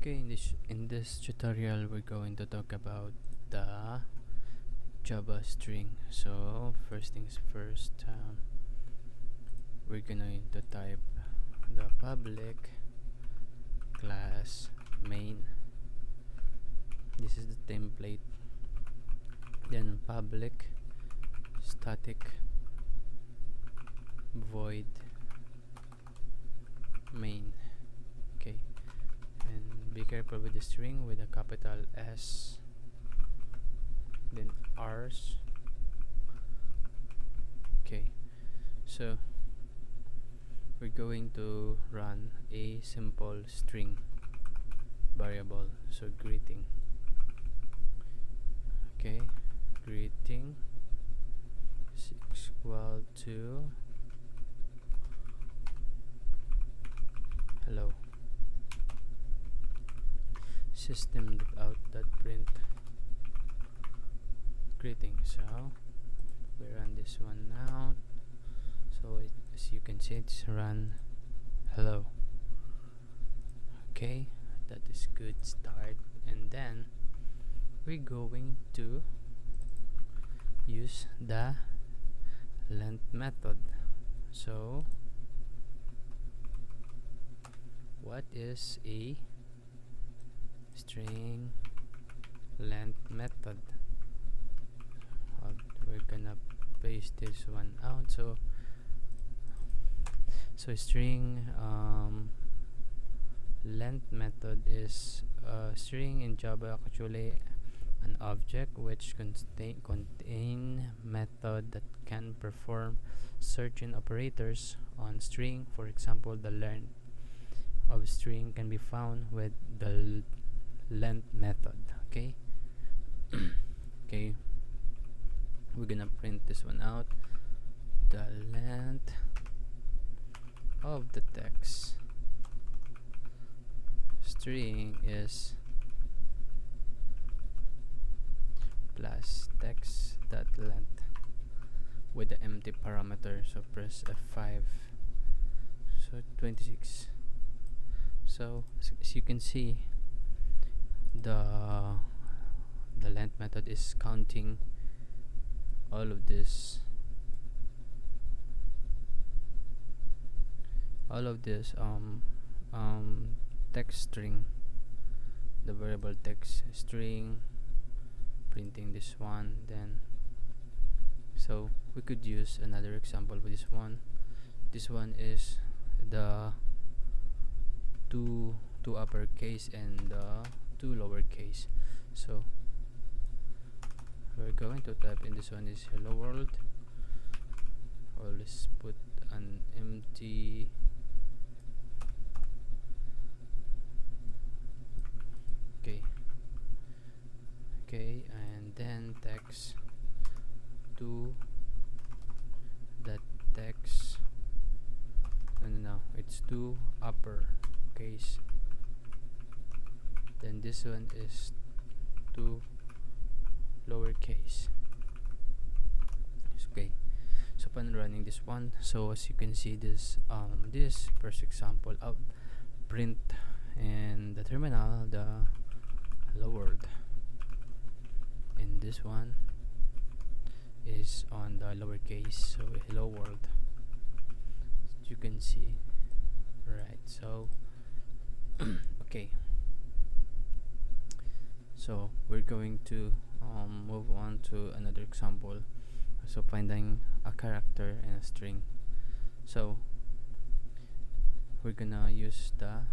Okay, in this tutorial we're going to talk about the Java string. So first things first, we're going to type the public class main. This is the template. Then public static void main. Okay, and be careful with the string with a capital S, then R's. Okay, so we're going to run a simple string variable. So greeting. Okay, greeting is equal to hello. System.out.print greeting. So we run this one out. So as you can see, it's run hello. Okay, that is good start. And then we're going to use the length method. So what is a string length method? We're gonna paste this one out. So string length method is a string in Java, actually an object which contain method that can perform certain operators on string. For example, the length of string can be found with the length method. Okay. Okay, we're gonna print this one out. The length of the text string is plus text dot length with the empty parameter. So press F5. So 26. So as you can see, the length method is counting all of this text string, the variable text string, printing this one. Then so we could use another example with this one. This one is the two uppercase and two lowercase. So we're going to type in this one is hello world. Always put an empty okay, and then text to that text. No, it's two uppercase. Then this one is two lowercase. Okay, so upon running this one, so as you can see, this first example out print in the terminal the hello world, and this one is on the lowercase, so hello world, as you can see, right? So okay, so we're going to move on to another example. So finding a character in a string. So we're gonna use the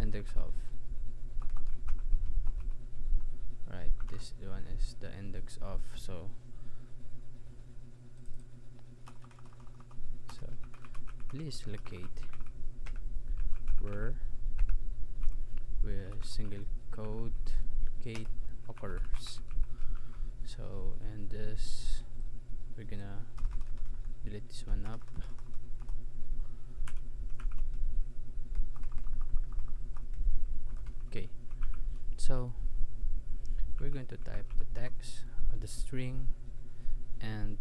index of, right, this one is the index of. So please locate where single quote locate occurs. So and this, we're gonna delete this one up. Okay, so we're going to type the text of the string, and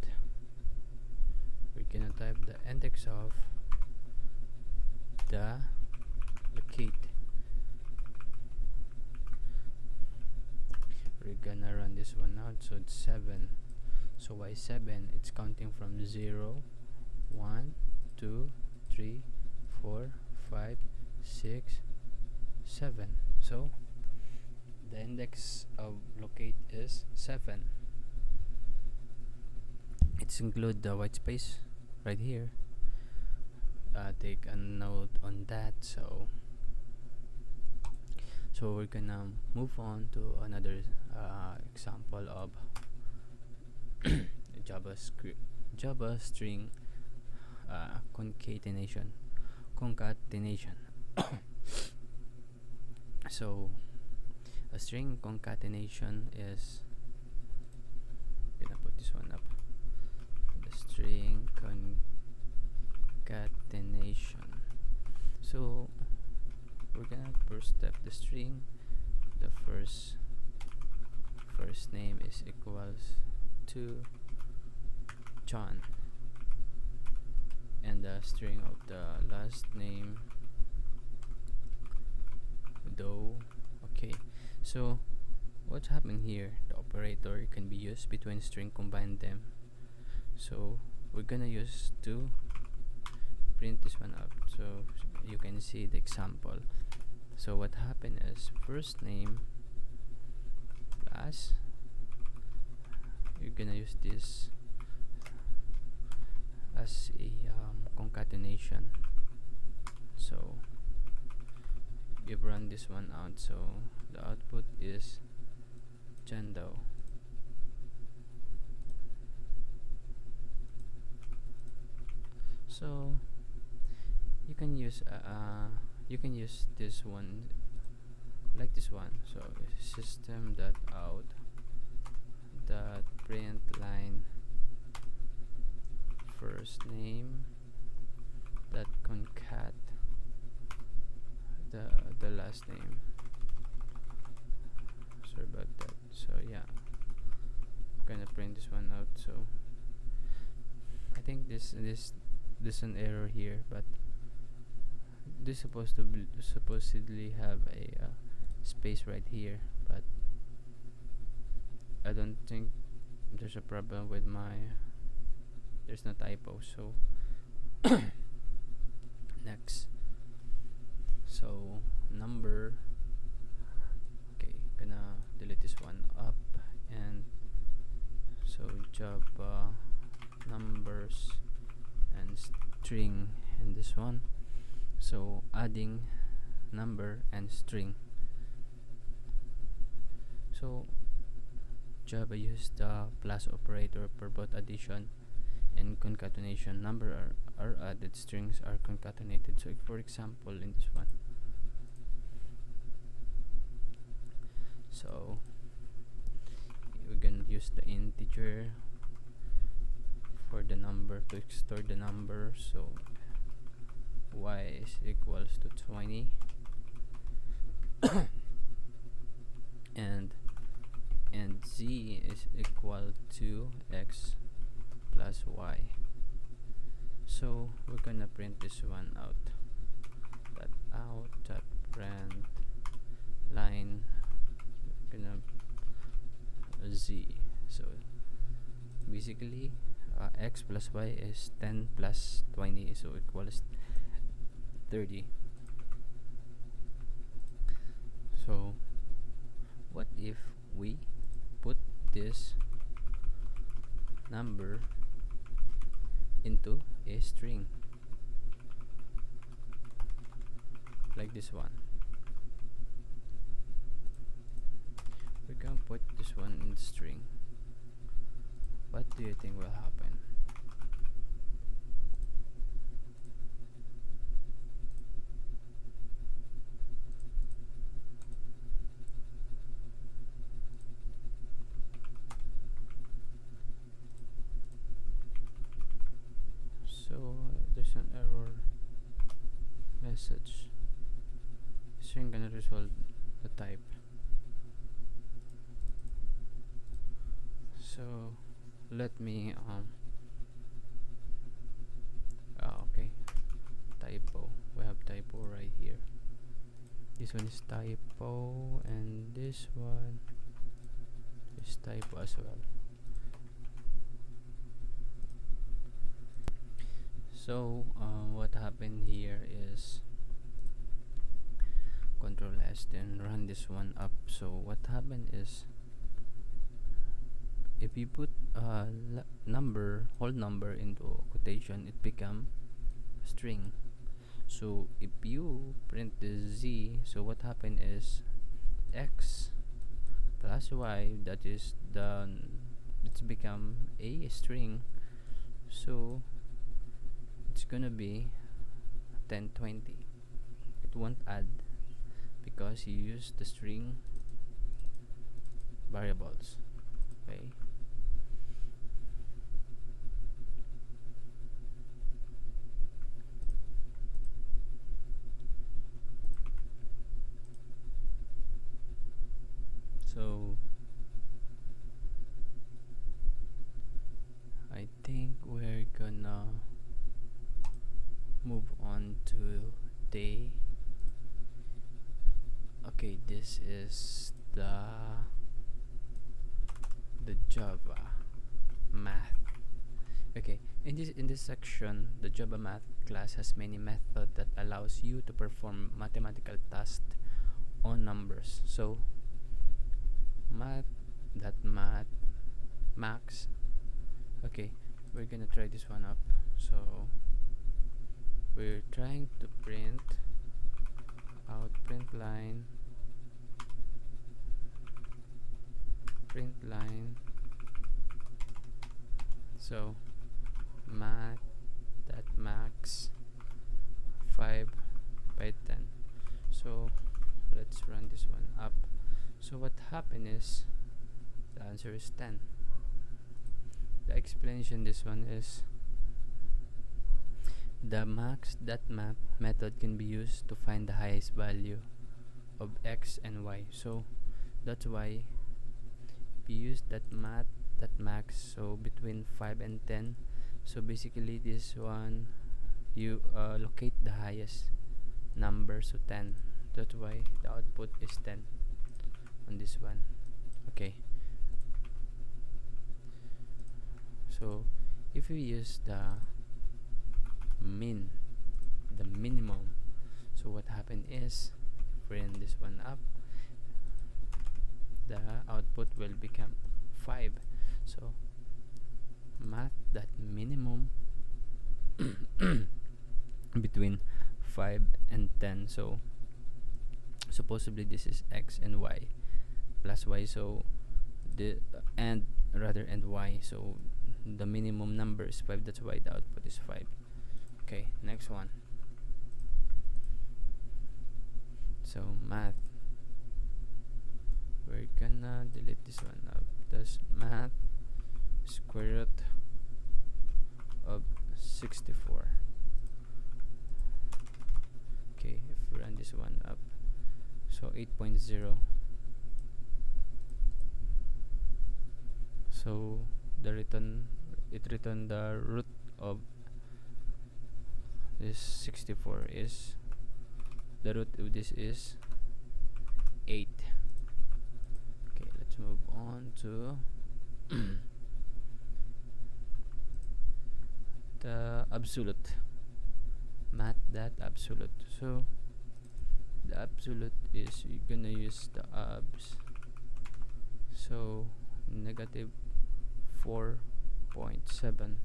we're gonna type the index of the locate. We're gonna run this one out, so it's 7. So why 7? It's counting from 0, 1, 2, 3, 4, 5, 6, 7. So the index of locate is 7. It's include the white space right here. Take a note on that. So we're gonna move on to another example of Java string concatenation. So a string concatenation is, gonna put this one up, the string concatenation. So we're gonna first step the string. The first name is equals to John, and the string of the last name Doe. Okay, so what's happening here? The operator can be used between string, combine them. So we're gonna use to print this one up so you can see the example. So what happened is first name plus, you're gonna use this as a concatenation. So you run this one out, so the output is John Doe. So you can use this one like this one. So system.out.println first name that concat the last name. Sorry about that. So yeah, I'm gonna print this one out. So I think this an error here, but this supposedly have a space right here, but I don't think there's a problem with there's no typo. So next, so number, okay, gonna delete this one up, and so Java numbers and string in this one. So adding number and string. So Java used the plus operator for both addition and concatenation. Number are added, strings are concatenated. So for example in this one, so we're gonna use the integer for the number to store the number. So y is equals to 20 and z is equal to x plus y. So we're gonna print this one out. Print line gonna z. So basically x plus y is 10 plus 20, so equals 30. So what if we put this number into a string like this one? We can put this one in the string. What do you think will happen? So there's an error message. String gonna resolve the type. So let me okay, typo. We have typo. typo right here. This one is typo, and this one is typo as well. So what happened here is Control S, then run this one up. So what happened is, if you put whole number into quotation, it become string. So if you print the Z, so what happened is X plus Y, that is it's become a string. So it's gonna be 1020. It won't add because you use the string variables. Okay. So I think we're gonna move on to day. Okay, this is the Java math. Okay, in this section, the Java math class has many methods that allows you to perform mathematical tasks on numbers. So max. Okay, we're gonna try this one up. So we're trying to print out print line so math.max 5 by 10. So let's run this one up. So what happened is the answer is 10. The explanation this one is the max.math method can be used to find the highest value of x and y. So that's why we use that max, so between 5 and 10. So basically this one, you locate the highest number, so 10. That's why the output is 10 on this one. Okay, so if we use the minimum, so what happened is, bring this one up, the output will become 5. So math.minimum between 5 and 10. So supposedly this is x and y plus y, so the and y, so the minimum number is 5, that's why the output is 5. Okay, next one. So math, we're gonna delete this one out. That's math square root of 64. Okay, if we run this one up, so 8.0. So it returned the root of this 64 is, the root of this is 8. Okay, let's move on to the absolute, math.absolute. So the absolute is, you're gonna use the abs, so negative 4.7.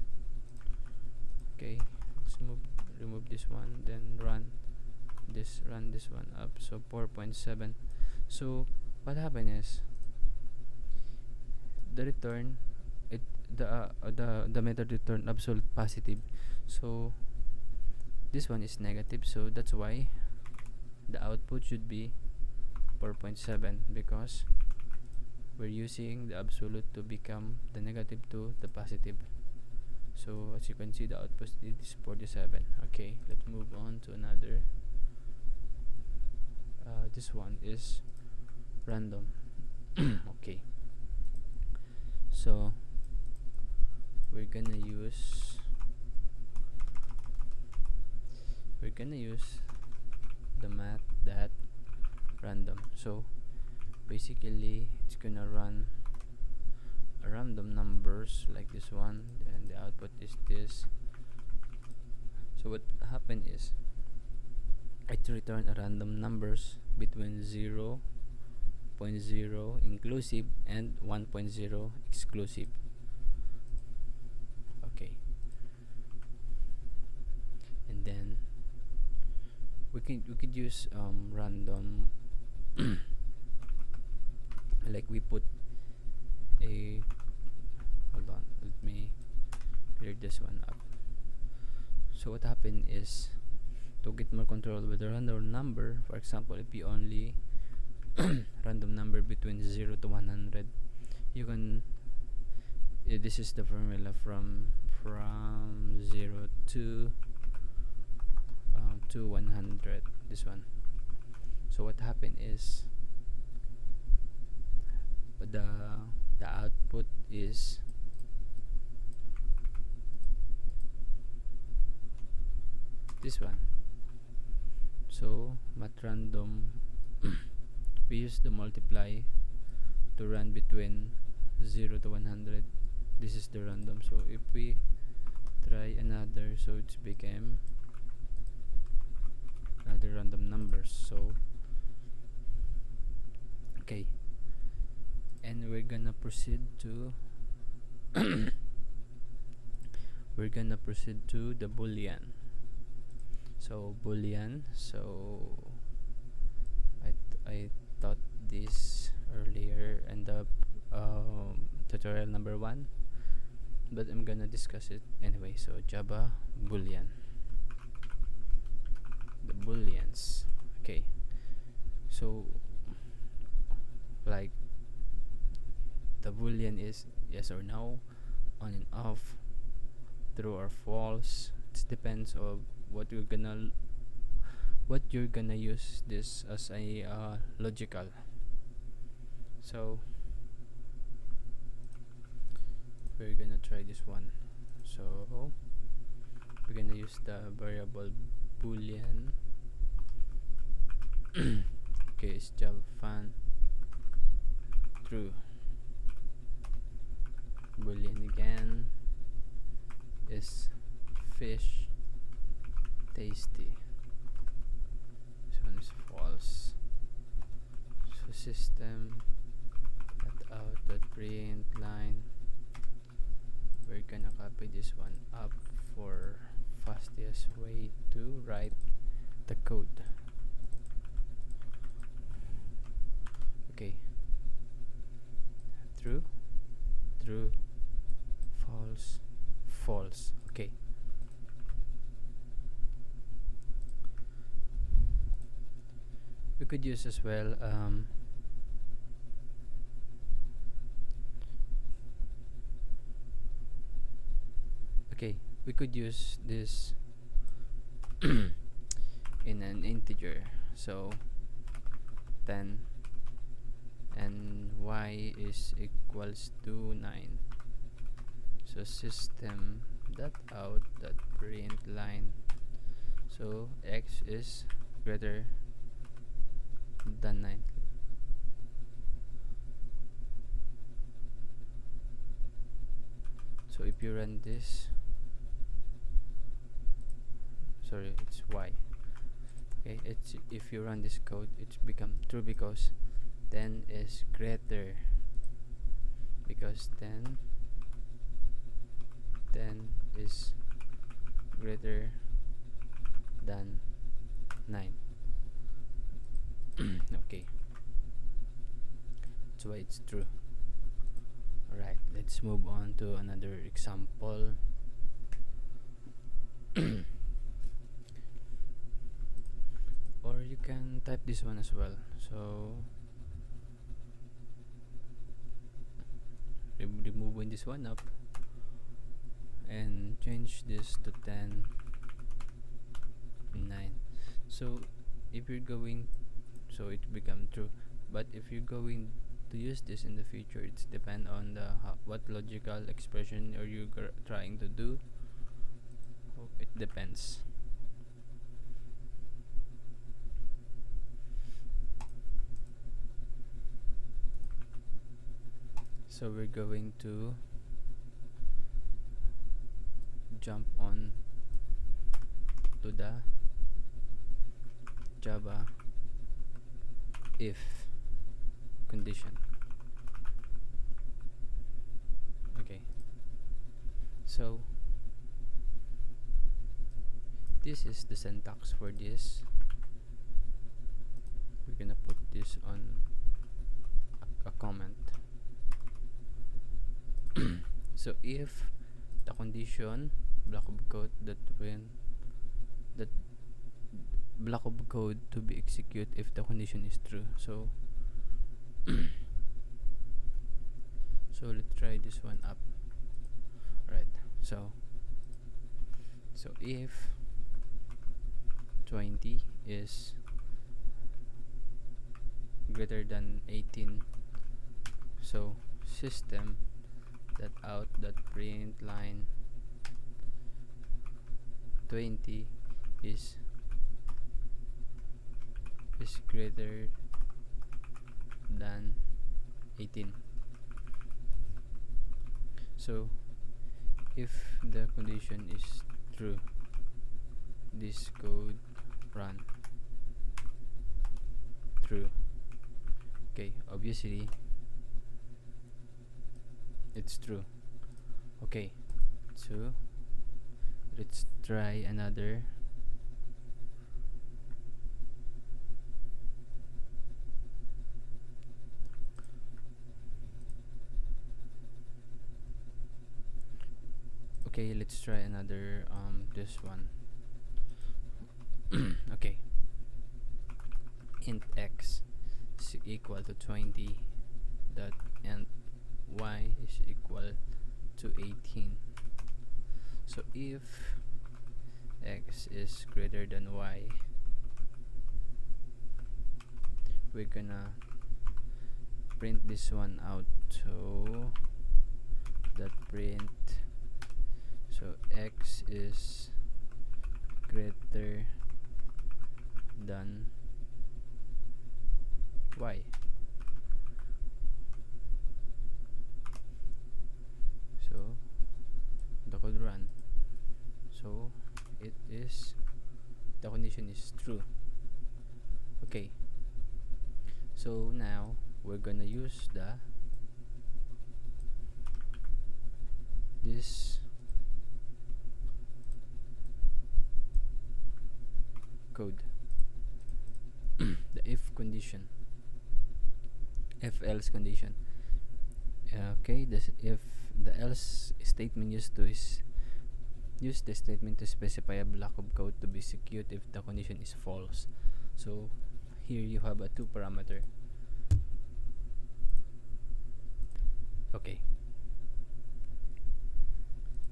okay, let's remove this one, then run this one up, so 4.7. so what happened is, the return, the method return absolute positive, so this one is negative, so that's why the output should be 4.7, because we're using the absolute to become the negative to the positive. So as you can see, the output is 47. Okay, let's move on to another. This one is random. Okay, so we're gonna use the math that random. So basically it's gonna run a random numbers like this one, and the output is this. So what happened is it return a random numbers between 0.0 inclusive and 1.0 exclusive. Okay, and then we could use random like we put a, hold on, let me clear this one up. So what happened is, to get more control with the random number, for example, if you only random number between 0 to 100, you can this is the formula from 0 to 100, this one. So what happened is the output is this one. So math random we use the multiply to run between 0 to 100. This is the random. So if we try another, so it's became another random numbers. So okay, and we're gonna proceed to we're gonna proceed to the boolean. So boolean, so I taught this earlier in the tutorial number 1, but I'm gonna discuss it anyway. So Java boolean, the booleans. Okay, so like the boolean is yes or no, on and off, true or false. It depends of what you're gonna use this as a logical. So we're gonna try this one. So we're gonna use the variable boolean. Okay, it's Java fun true. Boolean again is fish tasty. This one is false. So system out dot print line, we're gonna copy this one up for fastest way to write the code. Okay, true, true, false, false. Okay, we could use as well okay, we could use this in an integer. So 10 and y is equals to 9. So system dot out dot print line, so x is greater than 9. So if you run this, sorry, it's y. Okay, it's if you run this code, it's become true because 10 is greater, because 10 is greater than 9. Okay, that's why it's true. Alright, let's move on to another example. Or you can type this one as well. So removing this one up and change this to 10 9. So if you're going, so it become true, but if you're going to use this in the future, it's depend on the what logical expression are you trying to do. It depends. So we're going to jump on to the Java if condition. Okay, so this is the syntax for this. We're gonna put this on a comment. So if the condition block of code that block of code to be executed if the condition is true. So so let's try this one up. Right, so if 20 is greater than 18, so system that out that print line 20 is greater than 18. So if the condition is true, this code run true. Okay, obviously it's true. Okay, so let's try another. Okay, let's try another this one. Okay, int x is equal to 20 dot int y is equal to 18. So if x is greater than y, we're gonna print this one out. So that print, so x is greater than y. So the code run. So it is, the condition is true. Okay, so now we're gonna use this code, the if condition, if else condition. Okay, this if the else statement used to is use the statement to specify a block of code to be executed if the condition is false. So here you have a two parameter. Okay,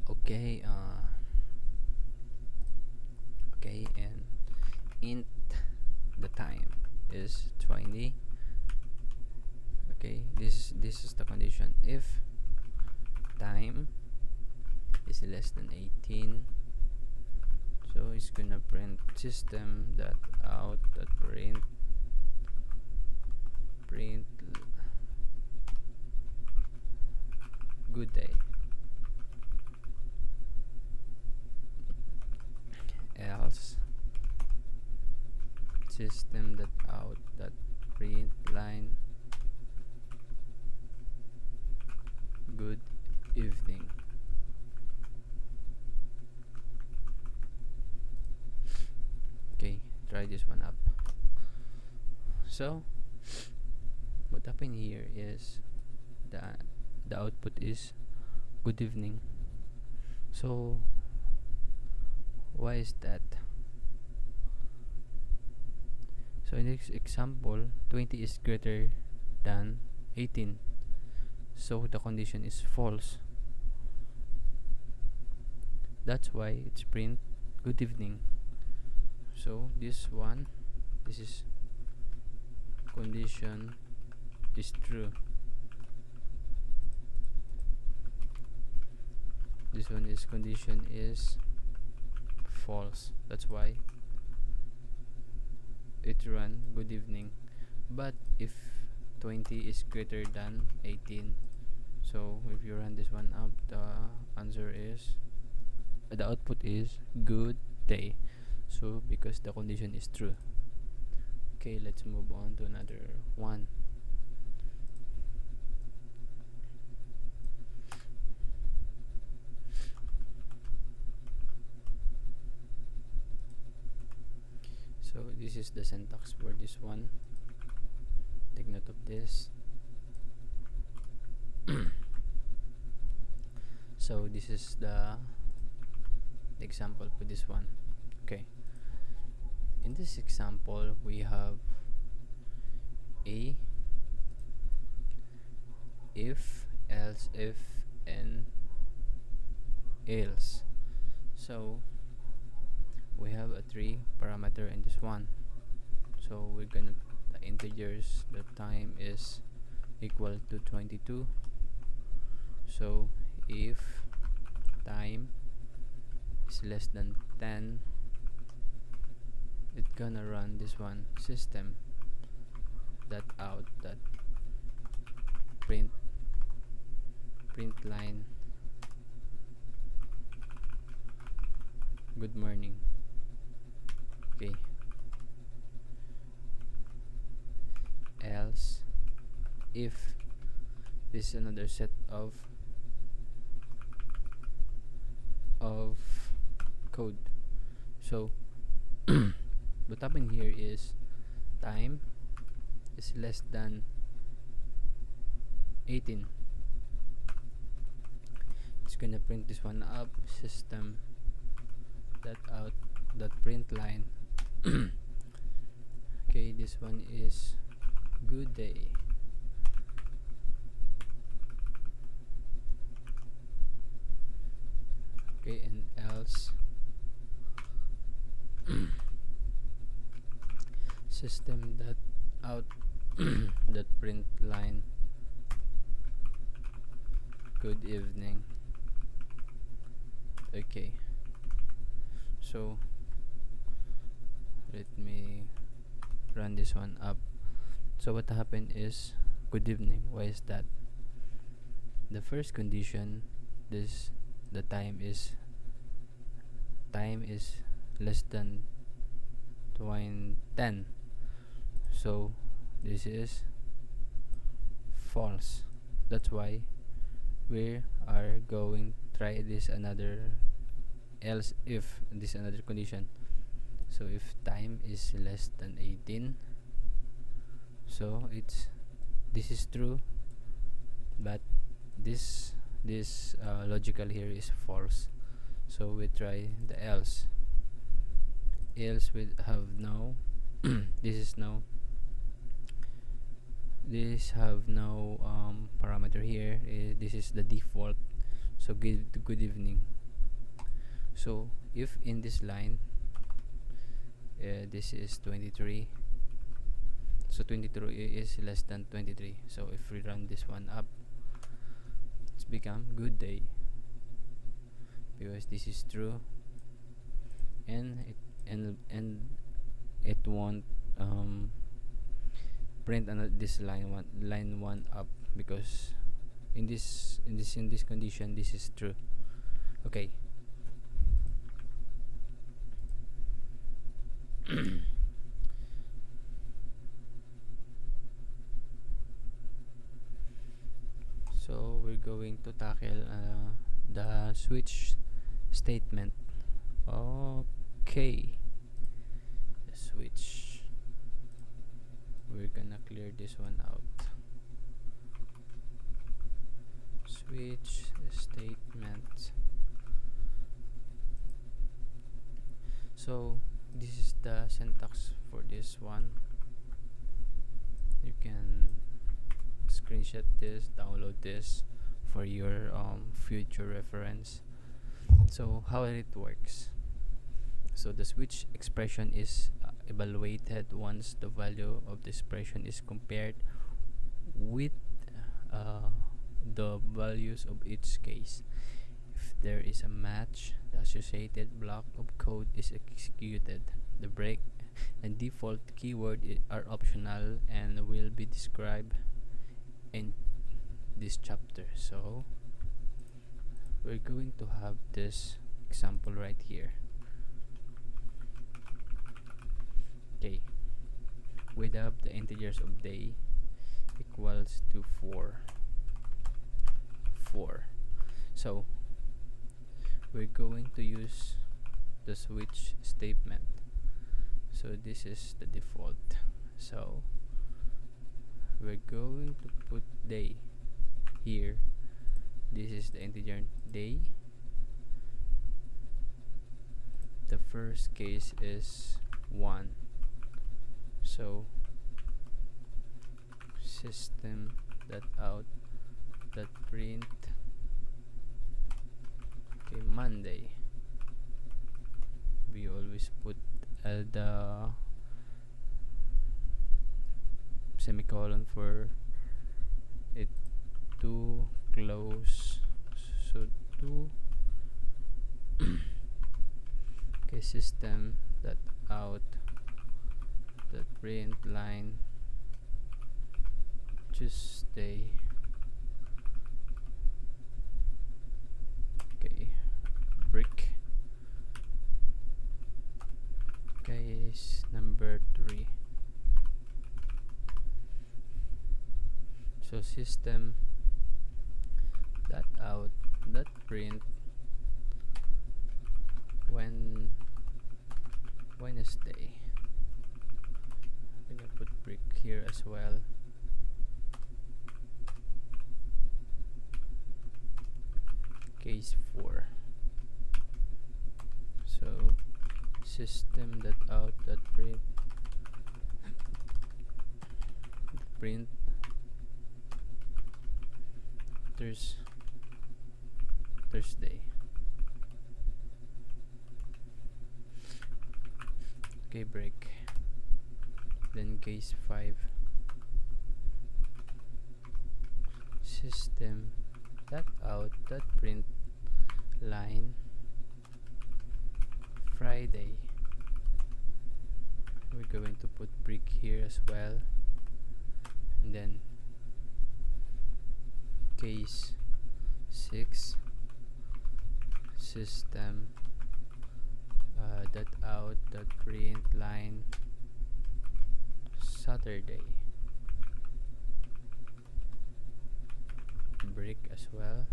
okay, okay, and int the time is 20. Okay, this is the condition. If time is less than 18, so it's gonna print system that out that print good day, else system that out that print line good evening. Okay, try this one up. So what happened here is that the output is good evening. So why is that? So in this example, 20 is greater than 18, so the condition is false. That's why it's print good evening. So this one, this is condition is true. This one is condition is false. That's why it run good evening. But if 20 is greater than 18, So if you run this one up, the output is good day. So because the condition is true. Okay, let's move on to another one. So this is the syntax for this one. Take note of this. So this is the example for this one. Okay, in this example we have a if, else if, and else. So we have a 3 parameter in this one. So we're gonna the integers, the time is equal to 22. So if time is less than 10, it's gonna run this one, system that out that print line good morning. Okay, else if this is another set of code. So what happened here is time is less than 18. It's gonna print this one up, system that out that print line. Okay, this one is good day. Okay, and else system that out that print line good evening. Okay, so let me run this one up. So what happened is good evening. Why is that? The first condition, this the time is less than 10. So this is false. That's why we are going try this another else if this another condition. So if time is less than 18, so this is true, but this logical here is false. So we try the else we have no this have no parameter here. This is the default, so give good evening. So if in this line this is 23, so 23 is less than 23. So if we run this one up, it's become good day because this is true, and it won't print this line one up because in this condition this is true. Okay. So we're going to tackle the switch statement. Okay, the switch, we're gonna clear this one out. Switch statement. So this is the syntax for this one. You can screenshot this, download this for your future reference. So how it works: so the switch expression is evaluated once the value of the expression is compared with the values of each case. If there is a match, the associated block of code is executed. The break and default keyword are optional and will be described in this chapter. So we're going to have this example right here. Okay, we'd have the integers of day equals to 4. So we're going to use the switch statement. So this is the default. So we're going to put day here. This is the integer day. The first case is 1. So system.out.print Monday. We always put the semicolon for it to close. So to okay, system.out.print line Tuesday. Okay, brick. Case number 3. So system.out.print when Wednesday. I'm gonna put brick here as well. Case 4. So system.out.print print Thursday. Okay, break. Then case 5. System.out.print line Friday. We're going to put brick here as well. And then case 6. System .out.print line Saturday. Brick as well.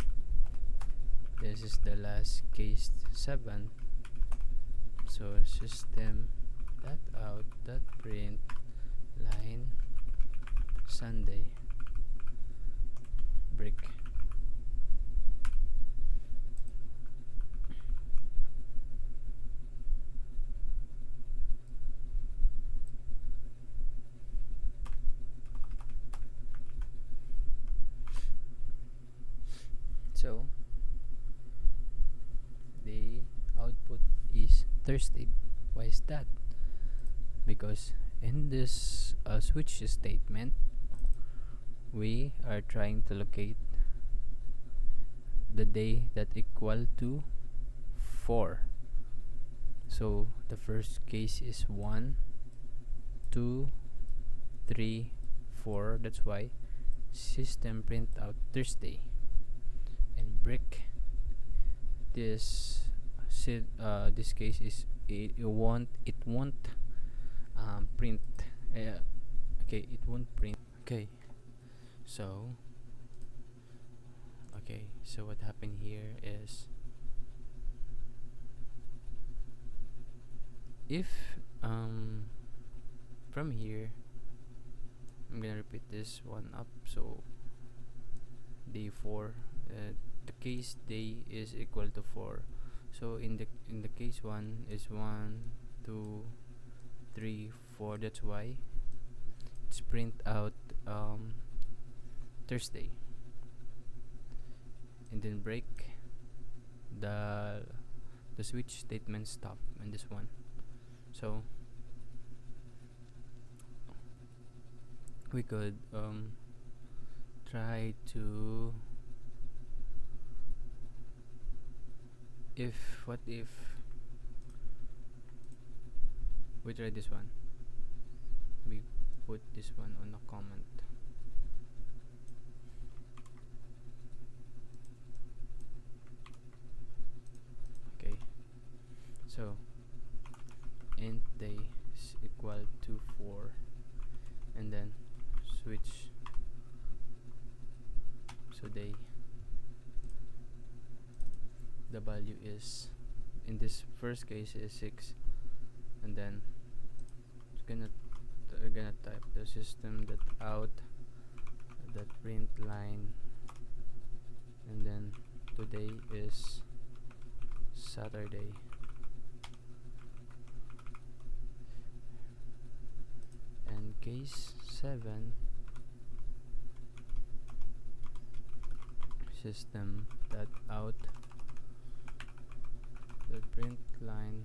This is the last case 7. So system.out.print line Sunday. Brick. So the output is Thursday. Why is that? Because in this switch statement, we are trying to locate the day that equal to 4. So the first case is 1, 2, 3, 4. That's why system print out Thursday. And brick, this case is it won't print. Okay, it won't print. Okay, so what happened here is, if from here I'm gonna repeat this one up. So day 4, the case day is equal to 4. So in the case 1 is 1, 2, 3, 4. That's why it's print out Thursday. And then break, the switch statement stop in this one. So we could try to, what if we try this one, we put this one on a comment. So int day is equal to 4, and then switch. So day, the value is, in this first case, is 6, and then it's we're gonna type the system that out that print line, and then today is Saturday, and case 7, system that out the print line,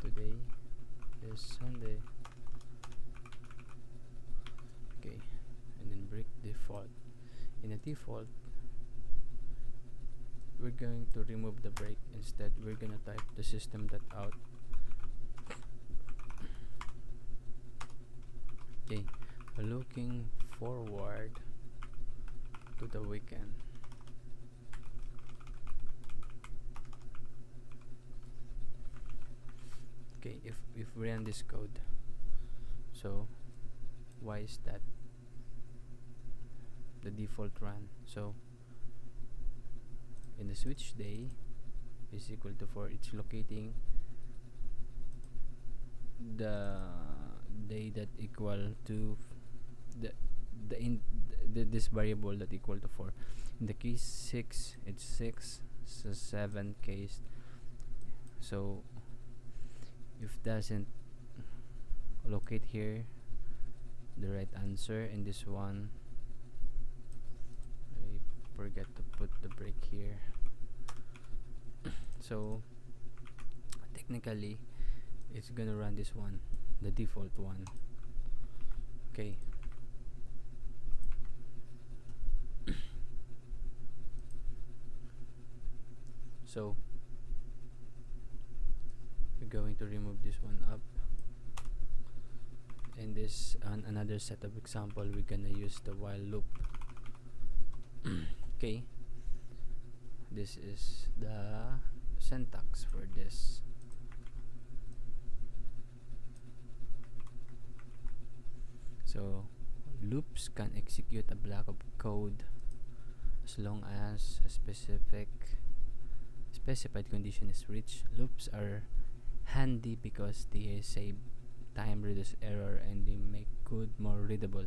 today is Sunday. Okay, and then break default. In a default, we're going to remove the break. Instead, we're gonna type the system that out. Okay, looking forward to the weekend. Okay, if we run this code, so why is that the default run? So in the switch day is equal to 4, it's locating the day that equal to the this variable that equal to 4. In the case 6, it's 6, so 7 case. So if doesn't locate here the right answer in this one, I forget to put the break here. So technically it's gonna run this one, the default one. Okay, so we're going to remove this one up. In this another set of example, we're gonna use the while loop. Okay, this is the syntax for this. So loops can execute a block of code as long as a specified condition is reached. Loops are handy because they save time, reduce error, and they make code more readable.